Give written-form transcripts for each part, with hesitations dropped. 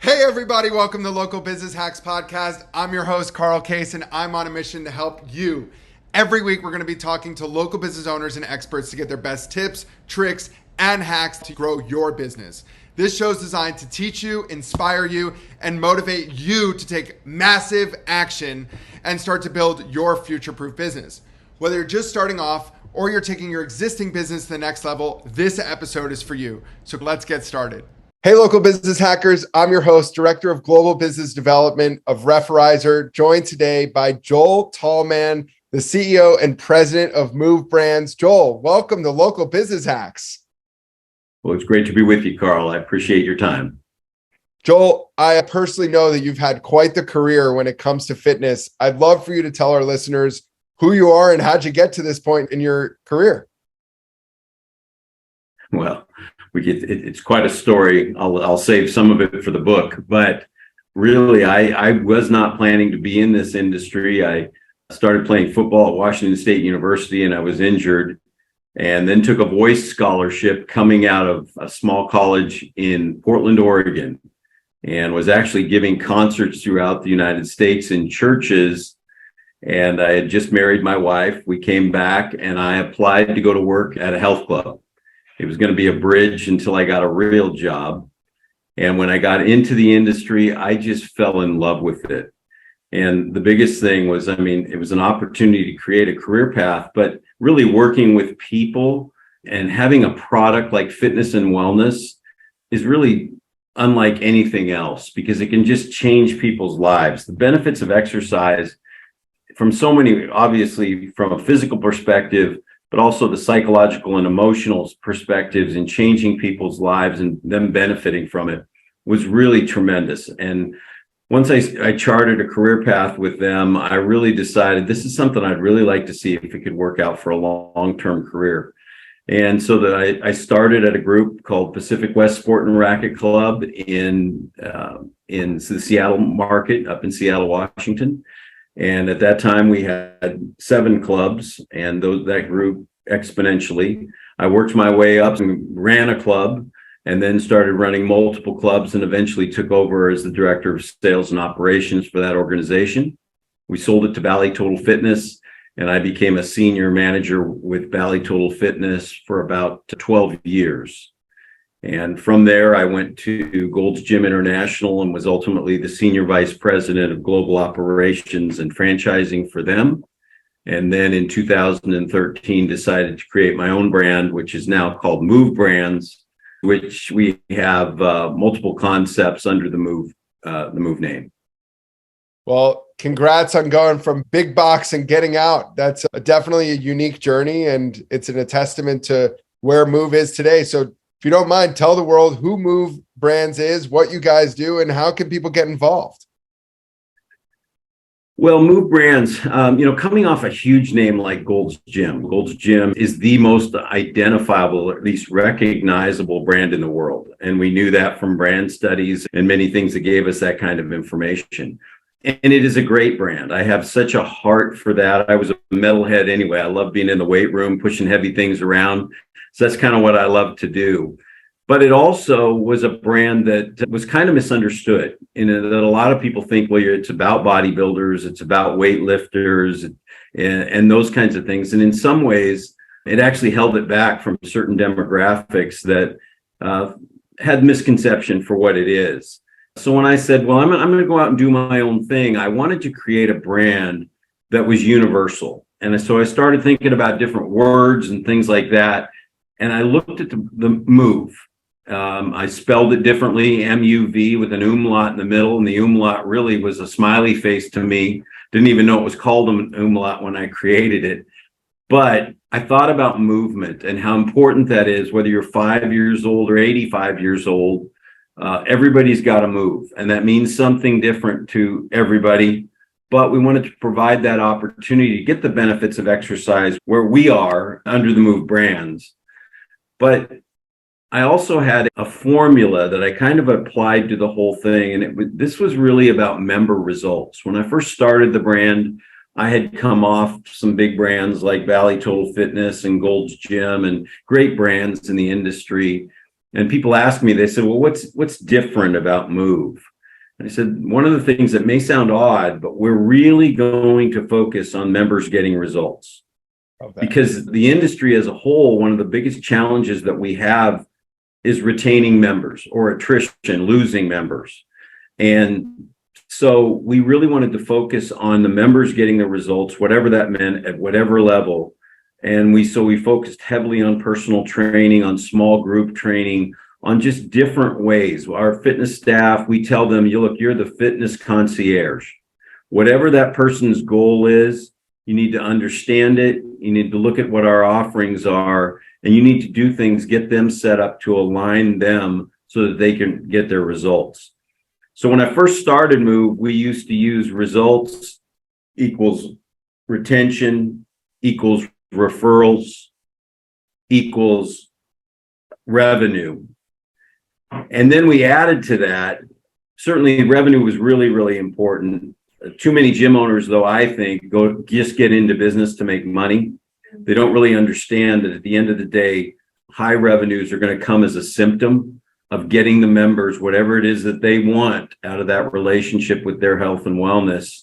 Hey everybody, welcome to Local Business Hacks Podcast. I'm your host, Carl Case, and I'm on a mission to help you. Every week, we're going to be talking to local business owners and experts to get their best tips, tricks, and hacks to grow your business. This show is designed to teach you, inspire you, and motivate you to take massive action and start to build your future-proof business. Whether you're just starting off or you're taking your existing business to the next level, this episode is for you. So let's get started. Hey, local business hackers. I'm your host, Director of Global Business Development of Referrizer, joined today by Joel Tallman, the CEO and President of MUV Brands. Joel, welcome to Local Business Hacks. Well, it's great to be with you, Carl. I appreciate your time. Joel, I personally know that you've had quite the career when it comes to fitness. I'd love for you to tell our listeners who you are and how'd you get to this point in your career. Well, it's quite a story. I'll save some of it for the book, but really, I was not planning to be in this industry. I started playing football at Washington State University, and I was injured, and then took a voice scholarship coming out of a small college in Portland, Oregon, and was actually giving concerts throughout the United States in churches. And I had just married my wife. We came back, and I applied to go to work at a health club. It was going to be a bridge until I got a real job. And when I got into the industry, I just fell in love with it. And the biggest thing was, it was an opportunity to create a career path, but really working with people and having a product like fitness and wellness is really unlike anything else because it can just change people's lives. The benefits of exercise from so many, obviously from a physical perspective, but also the psychological and emotional perspectives in changing people's lives and them benefiting from it was really tremendous. And once I charted a career path with them, I really decided this is something I'd really like to see if it could work out for a long-term career. And so that I started at a group called Pacific West Sport and Racket Club in the Seattle market up in Seattle, Washington. And at that time, we had 7 clubs, and that grew exponentially. I worked my way up and ran a club, and then started running multiple clubs, and eventually took over as the director of sales and operations for that organization. We sold it to Bally Total Fitness, and I became a senior manager with Bally Total Fitness for about 12 years. And from there, I went to Gold's Gym International and was ultimately the senior vice president of global operations and franchising for them. And then in 2013, decided to create my own brand, which is now called MUV Brands, which we have multiple concepts under the MUV name. Well, congrats on going from big box and getting out. That's definitely a unique journey, and it's a testament to where MUV is today. So if you don't mind, tell the world who MUV Brands is, what you guys do, and how can people get involved? Well, MUV Brands, coming off a huge name like Gold's Gym. Gold's Gym is the most identifiable, or at least recognizable brand in the world. And we knew that from brand studies and many things that gave us that kind of information. And it is a great brand. I have such a heart for that. I was a metalhead anyway. I love being in the weight room, pushing heavy things around. So that's kind of what I love to do. But it also was a brand that was kind of misunderstood in that a lot of people think, well, it's about bodybuilders, it's about weightlifters and those kinds of things. And in some ways, it actually held it back from certain demographics that had misconception for what it is. So when I said, well, I'm going to go out and do my own thing, I wanted to create a brand that was universal. And so I started thinking about different words and things like that. And I looked at the MUV. I spelled it differently, MUV with an umlaut in the middle. And the umlaut really was a smiley face to me. Didn't even know it was called an umlaut when I created it. But I thought about movement and how important that is, whether you're 5 years old or 85 years old. Everybody's got to move. And that means something different to everybody. But we wanted to provide that opportunity to get the benefits of exercise where we are under the MUV Brands. But I also had a formula that I kind of applied to the whole thing. And this was really about member results. When I first started the brand, I had come off some big brands like Bally Total Fitness and Gold's Gym and great brands in the industry. And people asked me, they said, well, what's different about MUV? I said, one of the things that may sound odd, but we're really going to focus on members getting results. Okay. Because the industry as a whole, one of the biggest challenges that we have is retaining members or attrition, losing members. And so we really wanted to focus on the members getting the results, whatever that meant at whatever level. And we focused heavily on personal training, on small group training, on just different ways. Our fitness staff, we tell them, you're the fitness concierge. Whatever that person's goal is, you need to understand it. You need to look at what our offerings are, and you need to do things, get them set up to align them so that they can get their results. So when I first started MUV, we used to use results equals retention equals referrals equals revenue. And then we added to that, certainly revenue was really, really important. Too many gym owners, though, I think, just get into business to make money. They don't really understand that at the end of the day, high revenues are going to come as a symptom of getting the members whatever it is that they want out of that relationship with their health and wellness.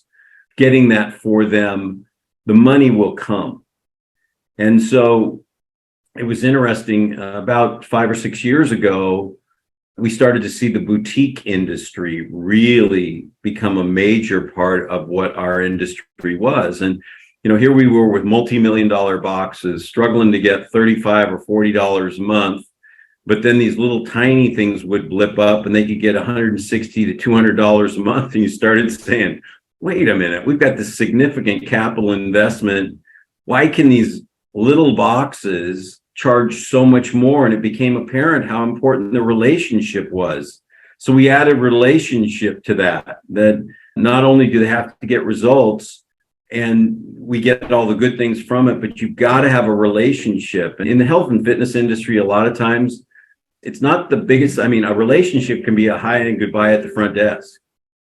Getting that for them, the money will come. And so it was interesting, about 5 or 6 years ago, we started to see the boutique industry really become a major part of what our industry was. And, here we were with multi-million-dollar boxes, struggling to get $35 or $40 a month. But then these little tiny things would blip up and they could get $160 to $200 a month. And you started saying, wait a minute, we've got this significant capital investment. Why can these little boxes charge so much more? And it became apparent how important the relationship was. So we added relationship to that not only do they have to get results and we get all the good things from it, but you've got to have a relationship. And in the health and fitness industry, a lot of times it's not the biggest. A relationship can be a hi and goodbye at the front desk.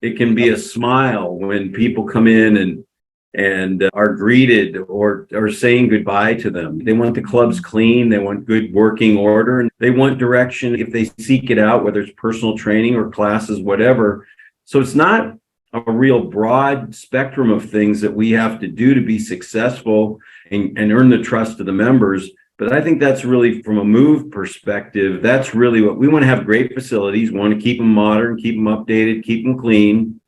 It can be a smile when people come in and are greeted or saying goodbye to them. They want the clubs clean. They want good working order, and they want direction if they seek it out, whether it's personal training or classes, whatever. So it's not a real broad spectrum of things that we have to do to be successful and earn the trust of the members. But I think that's really, from a MUV perspective, that's really what we want to have. Great facilities. We want to keep them modern, keep them updated, keep them clean.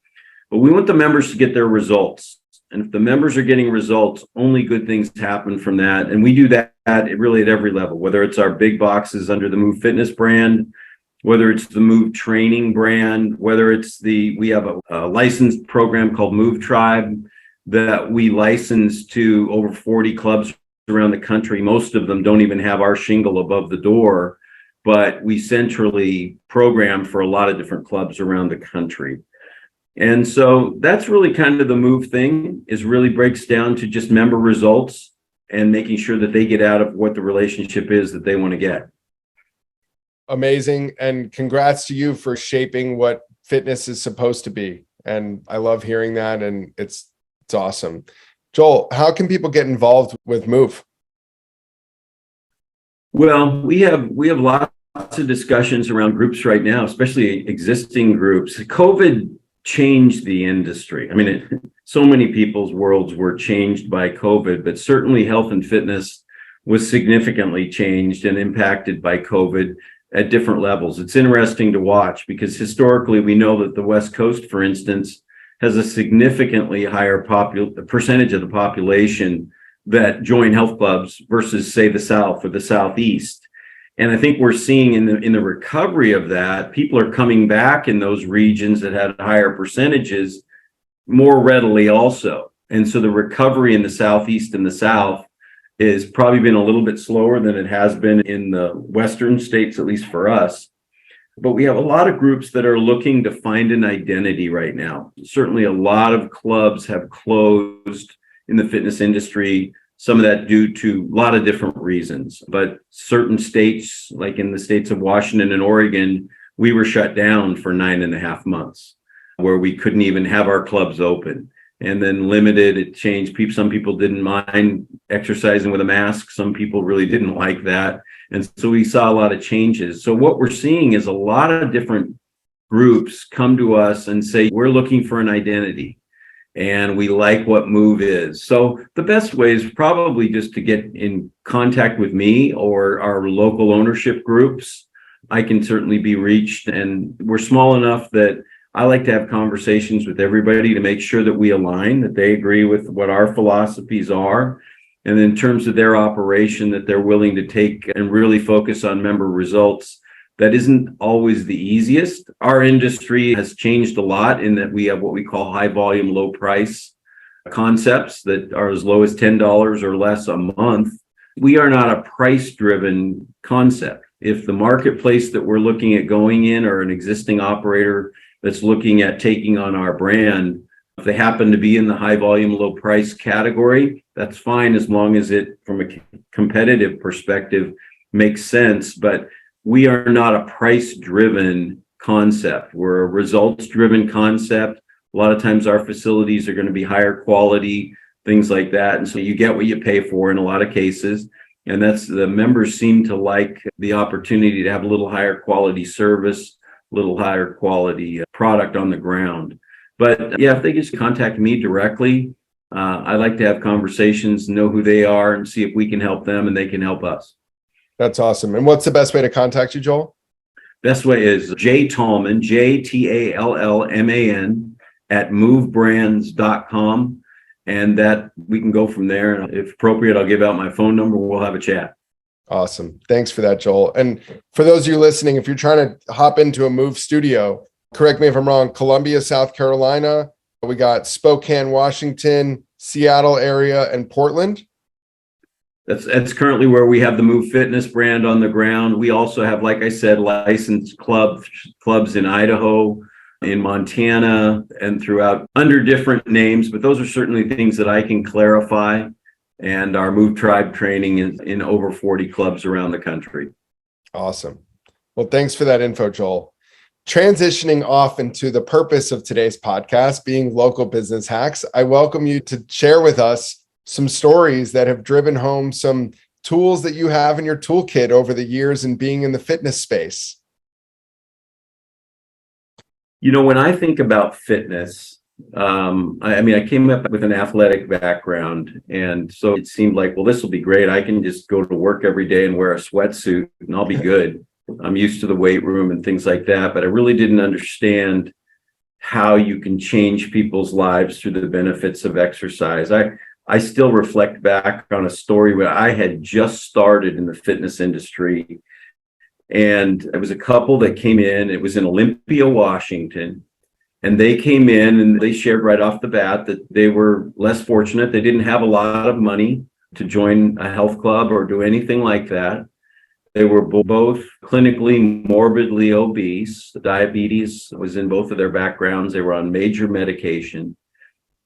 But we want the members to get their results. And if the members are getting results, only good things happen from that. And we do that really at every level, whether it's our big boxes under the MUV Fitness brand, whether it's the MUV Training brand, whether it's we have a licensed program called MUV Tribe that we license to over 40 clubs around the country. Most of them don't even have our shingle above the door, but we centrally program for a lot of different clubs around the country. And so that's really kind of the MUV thing, is really breaks down to just member results and making sure that they get out of what the relationship is that they want to get. Amazing. And congrats to you for shaping what fitness is supposed to be. And I love hearing that. And it's awesome. Joel, how can people get involved with MUV? Well, we have lots of discussions around groups right now, especially existing groups. COVID changed the industry. So many people's worlds were changed by COVID, but certainly health and fitness was significantly changed and impacted by COVID at different levels. It's interesting to watch because historically we know that the West Coast, for instance, has a significantly higher percentage of the population that join health clubs versus, say, the South or the Southeast. And I think we're seeing in the recovery of that, people are coming back in those regions that had higher percentages more readily also. And so the recovery in the Southeast and the South is probably been a little bit slower than it has been in the Western states, at least for us. But we have a lot of groups that are looking to find an identity right now. Certainly a lot of clubs have closed in the fitness industry, some of that due to a lot of different reasons. But certain states, like in the states of Washington and Oregon, we were shut down for 9.5 months, where we couldn't even have our clubs open. And then limited, it changed. Some people didn't mind exercising with a mask. Some people really didn't like that. And so we saw a lot of changes. So what we're seeing is a lot of different groups come to us and say, we're looking for an identity and we like what MUV is. So the best way is probably just to get in contact with me or our local ownership groups. I can certainly be reached, and we're small enough that I like to have conversations with everybody to make sure that we align, that they agree with what our philosophies are. And in terms of their operation, that they're willing to take and really focus on member results. That isn't always the easiest. Our industry has changed a lot in that we have what we call high volume, low price concepts that are as low as $10 or less a month. We are not a price driven concept. If the marketplace that we're looking at going in or an existing operator that's looking at taking on our brand, if they happen to be in the high volume, low price category, that's fine as long as it, from a competitive perspective, makes sense. But we are not a price driven concept. We're a results driven concept. A lot of times our facilities are going to be higher quality, things like that. And so you get what you pay for in a lot of cases. And that's, the members seem to like the opportunity to have a little higher quality service, a little higher quality product on the ground. But yeah, if they just contact me directly, I like to have conversations, know who they are, and see if we can help them and they can help us. That's awesome. And what's the best way to contact you, Joel? Best way is Tallman, JTALLMAN at movebrands.com. And that we can go from there. And if appropriate, I'll give out my phone number. We'll have a chat. Awesome. Thanks for that, Joel. And for those of you listening, if you're trying to hop into a MUV studio, correct me if I'm wrong, Columbia, South Carolina, we got Spokane, Washington, Seattle area, and Portland. That's currently where we have the MUV Fitness brand on the ground. We also have, like I said, licensed clubs in Idaho, in Montana, and throughout under different names, but those are certainly things that I can clarify. And our MUV Tribe training is in over 40 clubs around the country. Awesome. Well, thanks for that info, Joel. Transitioning off into the purpose of today's podcast, being local business hacks, I welcome you to share with us some stories that have driven home some tools that you have in your toolkit over the years in being in the fitness space. You know, when I think about fitness, I came up with an athletic background. And so it seemed like, well, this will be great. I can just go to work every day and wear a sweatsuit and I'll be good. I'm used to the weight room and things like that. But I really didn't understand how you can change people's lives through the benefits of exercise. I still reflect back on a story where I had just started in the fitness industry. And it was a couple that came in. It was in Olympia, Washington. And they came in and they shared right off the bat that they were less fortunate. They didn't have a lot of money to join a health club or do anything like that. They were both clinically morbidly obese. Diabetes was in both of their backgrounds. They were on major medication.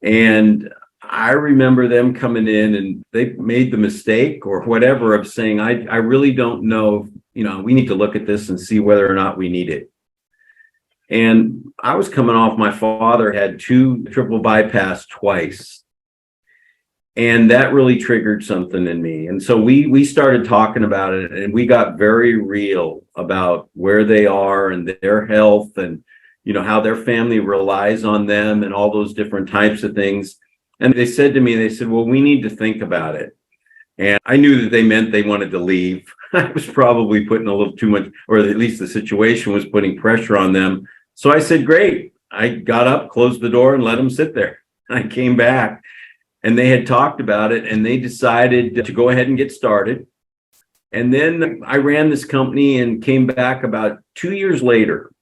And I remember them coming in and they made the mistake or whatever of saying, I really don't know, we need to look at this and see whether or not we need it. And I was coming off, my father had 2 triple bypass twice. And that really triggered something in me. And so we started talking about it and we got very real about where they are and their health and, how their family relies on them and all those different types of things. And they said to me, well, we need to think about it. And I knew that they meant they wanted to leave. I was probably putting a little too much, or at least the situation was putting pressure on them. So I said, great. I got up, closed the door and let them sit there. I came back and they had talked about it and they decided to go ahead and get started. And then I ran this company and came back about 2 years later.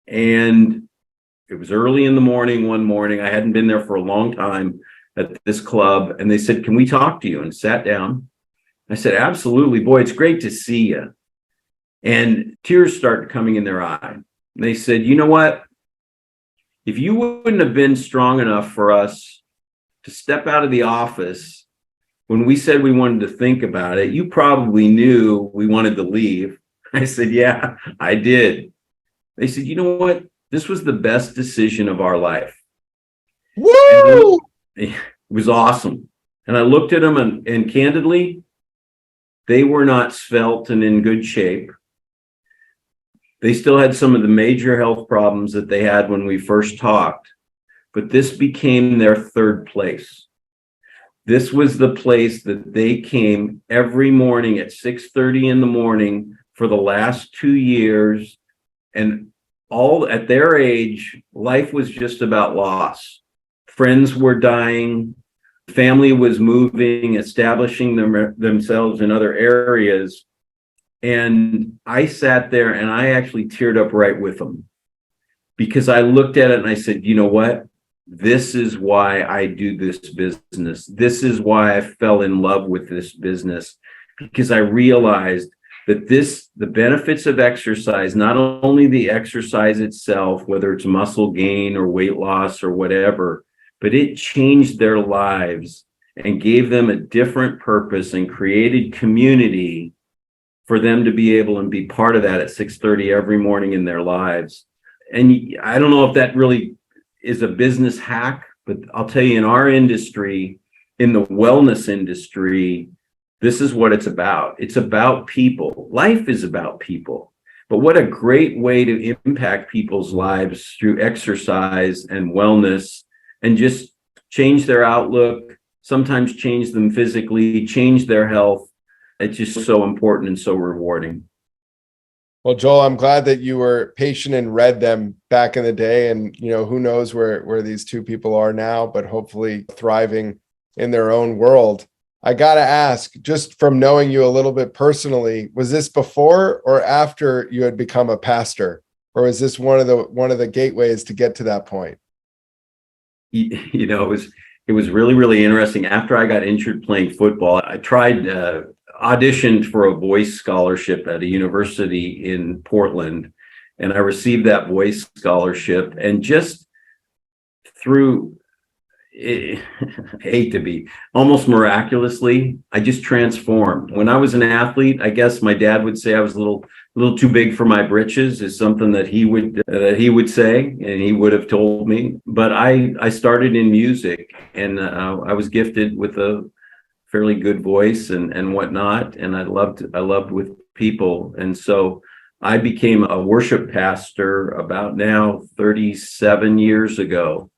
And it was early in the morning one morning. I hadn't been there for a long time at this club. And they said, can we talk to you? And sat down. I said, absolutely. Boy, it's great to see you. And tears started coming in their eye. And they said, you know what? If you wouldn't have been strong enough for us to step out of the office when we said we wanted to think about it, you probably knew we wanted to leave. I said, yeah, I did. They said, you know what? This was the best decision of our life. Woo! It was awesome. And I looked at them and candidly, they were not svelte and in good shape. They still had some of the major health problems that they had when we first talked, but this became their third place. This was the place that they came every morning at 6:30 in the morning for the last 2 years. And all at their age, life was just about loss. Friends were dying, family was moving, establishing themselves in other areas. And I sat there and I actually teared up right with them, because I looked at it and I said, you know what? This is why I do this business. This is why I fell in love with this business, because I realized that the benefits of exercise, not only the exercise itself, whether it's muscle gain or weight loss or whatever, but it changed their lives and gave them a different purpose and created community for them to be able and be part of that at 6:30 every morning in their lives. And I don't know if that really is a business hack, but I'll tell you, in our industry, in the wellness industry, this is what it's about. It's about people. Life is about people. But what a great way to impact people's lives through exercise and wellness, and just change their outlook, sometimes change them physically, change their health. It's just so important and so rewarding. Well, Joel, I'm glad that you were patient and read them back in the day. And, who knows where these two people are now, but hopefully thriving in their own world. I got to ask, just from knowing you a little bit personally, was this before or after you had become a pastor? Or was this one of the gateways to get to that point? It was really, really interesting. After I got injured playing football, I tried auditioned for a voice scholarship at a university in Portland, and I received that voice scholarship. And just through, I hate to be, almost miraculously, I just transformed. When I was an athlete, I guess my dad would say I was a little too big for my britches, is something that he would say, and he would have told me. But I started in music, and I was gifted with a fairly good voice and whatnot, and I loved with people. And so I became a worship pastor about now 37 years ago,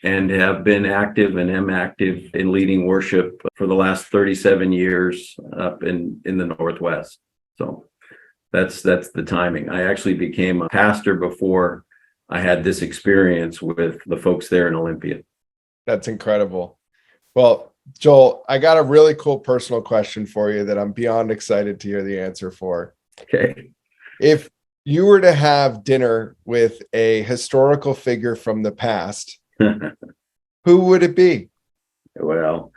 and have been active and am active in leading worship for the last 37 years up in the Northwest. So that's the timing. I actually became a pastor before I had this experience with the folks there in Olympia. That's incredible. Well, Joel, I got a really cool personal question for you that I'm beyond excited to hear the answer for. Okay. If you were to have dinner with a historical figure from the past, who would it be? Well,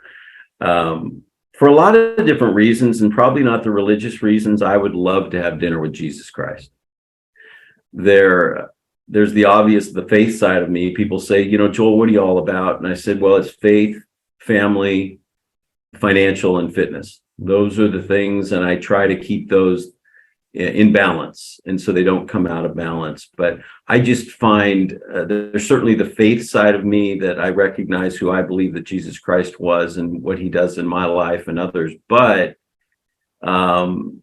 for a lot of different reasons, and probably not the religious reasons, I would love to have dinner with Jesus Christ. There's the obvious, the faith side of me. People say, Joel, what are you all about? And I said, well, it's faith, family, financial, and fitness. Those are the things, and I try to keep those in balance, and so they don't come out of balance. But I just find there's certainly the faith side of me that I recognize who I believe that Jesus Christ was and what he does in my life and others. But from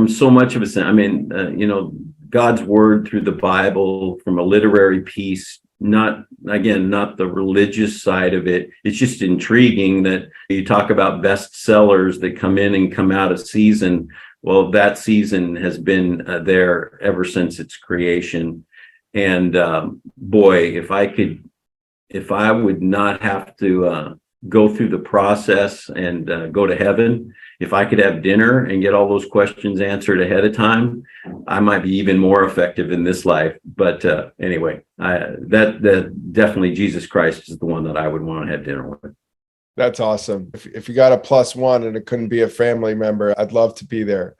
so much of it, God's word through the Bible, from a literary piece, not the religious side of it. It's just intriguing that you talk about bestsellers that come in and come out of season. Well, that season has been there ever since its creation. And boy, if I would not have to go through the process and go to heaven, if I could have dinner and get all those questions answered ahead of time, I might be even more effective in this life. But anyway, that definitely Jesus Christ is the one that I would want to have dinner with. That's awesome. If you got a +1 and it couldn't be a family member, I'd love to be there.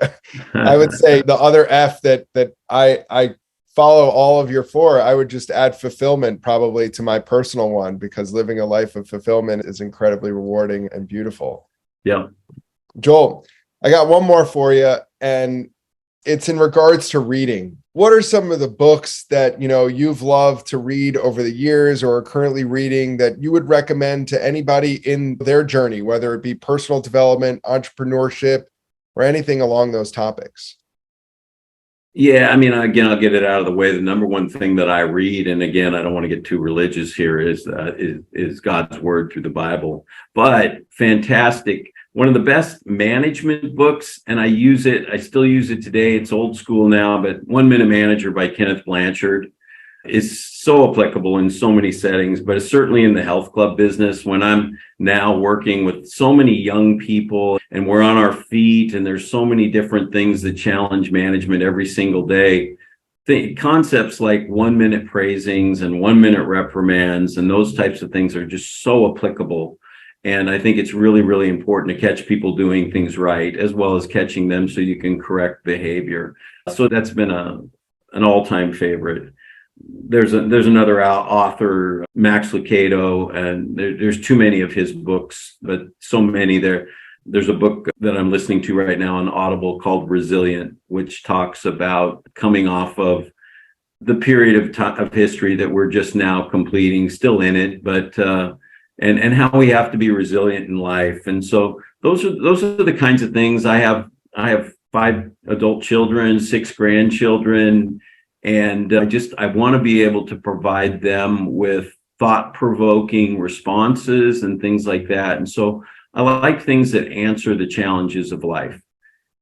I would say the other F that I follow all of your four, I would just add fulfillment probably to my personal one, because living a life of fulfillment is incredibly rewarding and beautiful. Yeah. Joel, I got one more for you, and it's in regards to reading. What are some of the books that, you've loved to read over the years or are currently reading that you would recommend to anybody in their journey, whether it be personal development, entrepreneurship, or anything along those topics? Yeah, I mean, again, I'll get it out of the way. The number one thing that I read, and again, I don't want to get too religious here, is God's word through the Bible. But fantastic, one of the best management books, and I use it. I still use it today. It's old school now, but 1 Minute Manager by Kenneth Blanchard is so applicable in so many settings, but it's certainly in the health club business when I'm now working with so many young people and we're on our feet and there's so many different things that challenge management every single day. The concepts like 1 minute praisings and 1 minute reprimands and those types of things are just so applicable. And I think it's really, really important to catch people doing things right, as well as catching them so you can correct behavior. So that's been an all-time favorite. There's another author, Max Lucado, and there's too many of his books, but so many there. There's a book that I'm listening to right now on Audible called Resilient, which talks about coming off of the period of history that we're just now completing, still in it, but and how we have to be resilient in life. And so those are the kinds of things. I have 5 adult children, 6 grandchildren. And I want to be able to provide them with thought-provoking responses and things like that. And so I like things that answer the challenges of life.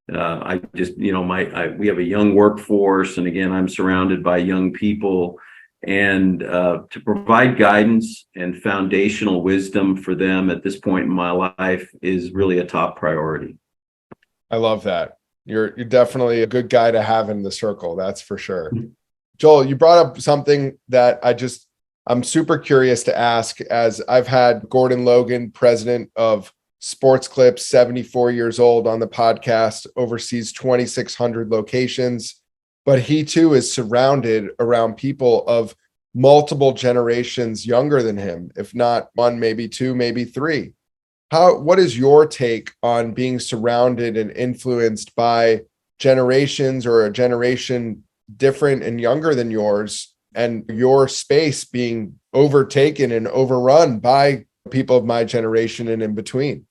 I just, we have a young workforce, and again, I'm surrounded by young people, and to provide guidance and foundational wisdom for them at this point in my life is really a top priority. I love that. You're definitely a good guy to have in the circle. That's for sure. Joel, you brought up something that I'm super curious to ask, as I've had Gordon Logan, president of Sports Clips, 74 years old, on the podcast, oversees 2,600 locations, but he too is surrounded around people of multiple generations younger than him, if not 1, maybe 2, maybe 3. What is your take on being surrounded and influenced by generations, or a generation different and younger than yours, and your space being overtaken and overrun by people of my generation and in between?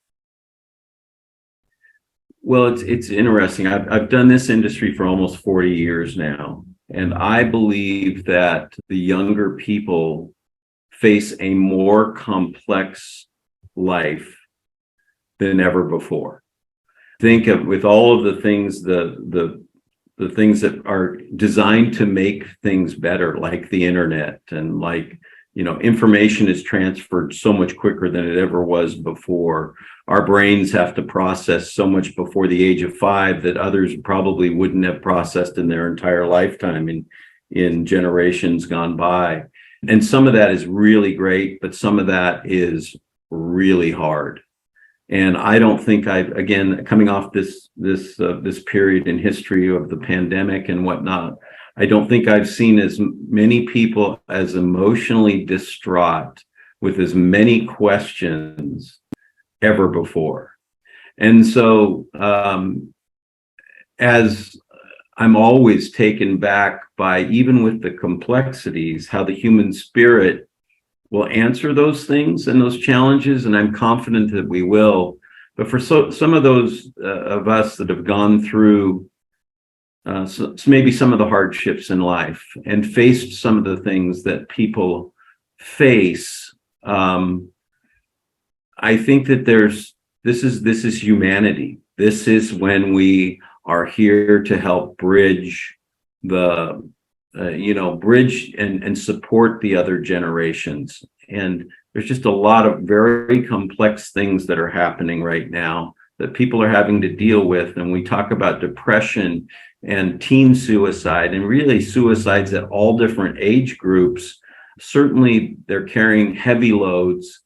Well, it's interesting. I've done this industry for almost 40 years now, and I believe that the younger people face a more complex life than ever before. Think of, with all of the things, the things that are designed to make things better, like the internet, and like, information is transferred so much quicker than it ever was before. Our brains have to process so much before the age of 5 that others probably wouldn't have processed in their entire lifetime in generations gone by. And some of that is really great, but some of that is really hard. And I don't think again, coming off this period in history of the pandemic and whatnot, I don't think I've seen as many people as emotionally distraught with as many questions ever before. And so, as I'm always taken back by, even with the complexities, how the human spirit will answer those things and those challenges, and I'm confident that we will. But for some of those of us that have gone through maybe some of the hardships in life and faced some of the things that people face, I think that this is humanity. This is when we are here to help bridge bridge and support the other generations. And there's just a lot of very complex things that are happening right now that people are having to deal with. And we talk about depression and teen suicide, and really suicides at all different age groups. Certainly they're carrying heavy loads.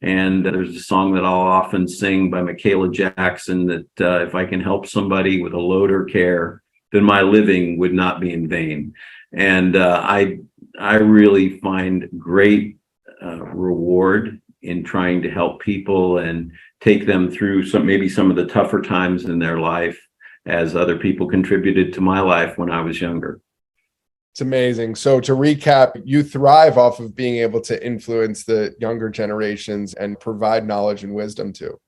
And there's a song that I'll often sing by Michaela Jackson that if I can help somebody with a load or care, then my living would not be in vain. And I really find great reward in trying to help people and take them through maybe some of the tougher times in their life, as other people contributed to my life when I was younger. It's amazing. So to recap, you thrive off of being able to influence the younger generations and provide knowledge and wisdom too.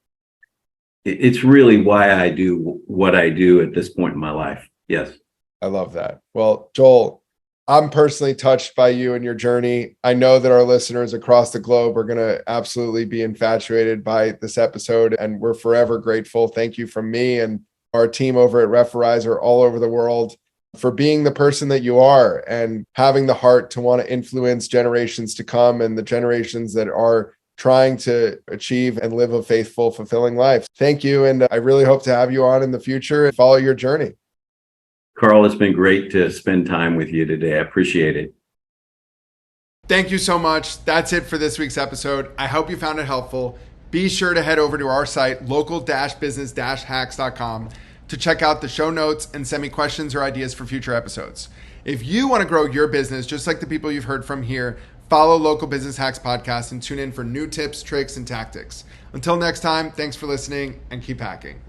It's really why I do what I do at this point in my life. Yes. I love that. Well, Joel, I'm personally touched by you and your journey. I know that our listeners across the globe are going to absolutely be infatuated by this episode, and we're forever grateful. Thank you from me and our team over at Referrizer all over the world for being the person that you are and having the heart to want to influence generations to come and the generations that are trying to achieve and live a faithful, fulfilling life. Thank you. And I really hope to have you on in the future and follow your journey. Carl, it's been great to spend time with you today. I appreciate it. Thank you so much. That's it for this week's episode. I hope you found it helpful. Be sure to head over to our site, local-business-hacks.com, to check out the show notes and send me questions or ideas for future episodes. If you want to grow your business, just like the people you've heard from here, follow Local Business Hacks Podcast and tune in for new tips, tricks, and tactics. Until next time, thanks for listening and keep hacking.